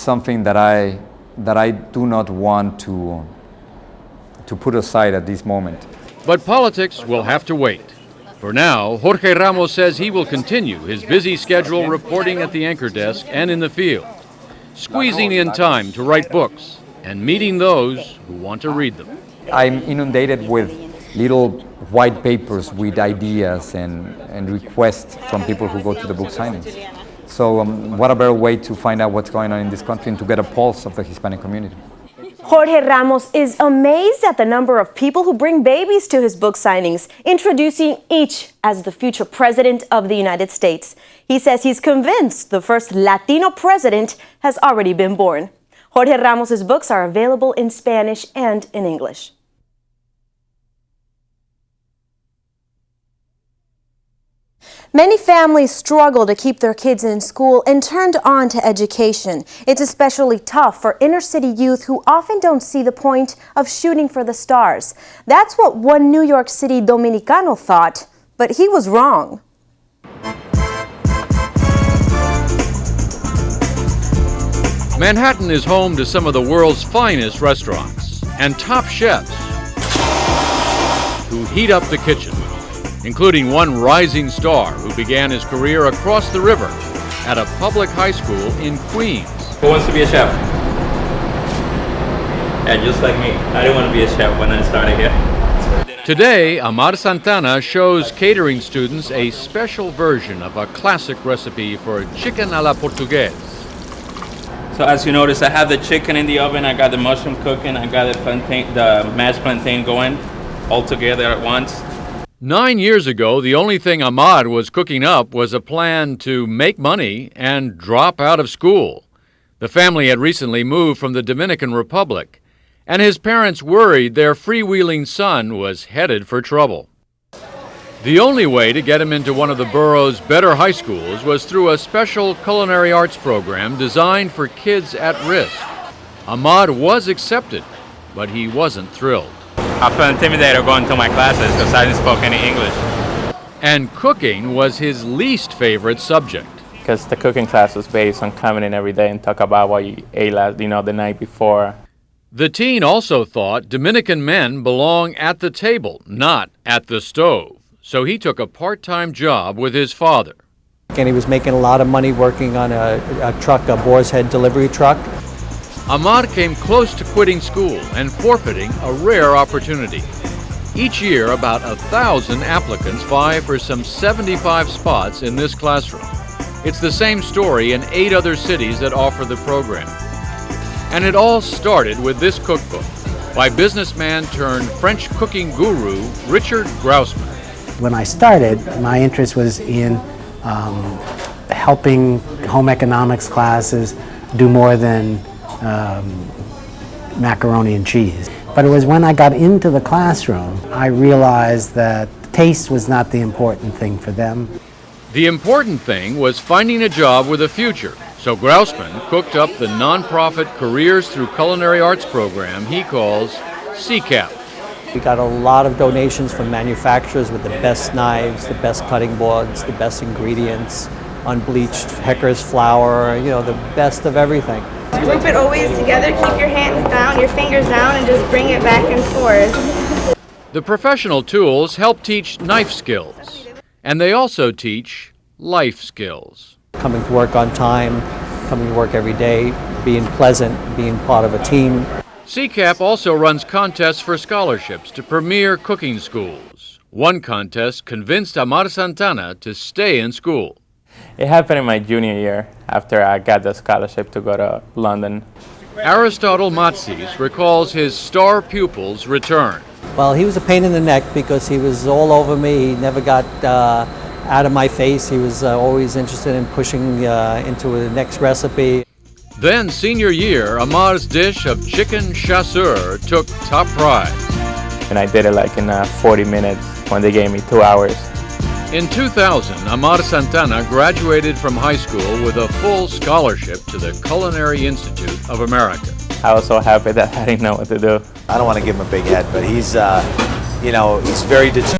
something that I do not want to put aside at this moment. But politics will have to wait. For now, Jorge Ramos says he will continue his busy schedule reporting at the anchor desk and in the field, squeezing in time to write books and meeting those who want to read them. I'm inundated with little white papers with ideas and requests from people who go to the book signings. So what a better way to find out what's going on in this country and to get a pulse of the Hispanic community. Jorge Ramos is amazed at the number of people who bring babies to his book signings, introducing each as the future president of the United States. He says he's convinced the first Latino president has already been born. Jorge Ramos' books are available in Spanish and in English. Many families struggle to keep their kids in school and turned on to education. It's especially tough for inner-city youth who often don't see the point of shooting for the stars. That's what one New York City Dominicano thought, but he was wrong. Manhattan is home to some of the world's finest restaurants and top chefs who heat up the kitchen, including one rising star who began his career across the river at a public high school in Queens. Who wants to be a chef? Yeah, just like me. I didn't want to be a chef when I started here. Today, Amar Santana shows catering students a special version of a classic recipe for chicken a la portuguese. So as you notice, I have the chicken in the oven, I got the mushroom cooking, I got the mashed plantain going all together at once. 9 years ago, the only thing Amar was cooking up was a plan to make money and drop out of school. The family had recently moved from the Dominican Republic, and his parents worried their freewheeling son was headed for trouble. The only way to get him into one of the borough's better high schools was through a special culinary arts program designed for kids at risk. Amar was accepted, but he wasn't thrilled. I felt intimidated going to my classes because I didn't speak any English. And cooking was his least favorite subject. Because the cooking class was based on coming in every day and talk about what you ate the night before. The teen also thought Dominican men belong at the table, not at the stove. So he took a part-time job with his father. And he was making a lot of money working on a truck, a Boar's Head delivery truck. Amar came close to quitting school and forfeiting a rare opportunity. Each year, about 1,000 applicants vie for some 75 spots in this classroom. It's the same story in 8 other cities that offer the program. And it all started with this cookbook by businessman turned French cooking guru Richard Grousman. When I started, my interest was in helping home economics classes do more than macaroni and cheese. But it was when I got into the classroom, I realized that taste was not the important thing for them. The important thing was finding a job with a future. So Grousman cooked up the nonprofit Careers Through Culinary Arts program he calls CCAP. We got a lot of donations from manufacturers with the best knives, the best cutting boards, the best ingredients, unbleached Hecker's flour, the best of everything. Group it always together, keep your hands down, your fingers down, and just bring it back and forth. The professional tools help teach knife skills, and they also teach life skills. Coming to work on time, coming to work every day, being pleasant, being part of a team. CCAP also runs contests for scholarships to premier cooking schools. One contest convinced Amar Santana to stay in school. It happened in my junior year after I got the scholarship to go to London. Aristotle Matzis recalls his star pupil's return. Well, he was a pain in the neck because he was all over me. He never got out of my face. He was always interested in pushing into the next recipe. Then senior year, Amar's dish of chicken chasseur took top prize. And I did it like in 40 minutes when they gave me 2 hours. In 2000, Amar Santana graduated from high school with a full scholarship to the Culinary Institute of America. I was so happy that I didn't know what to do. I don't want to give him a big head, but he's very determined.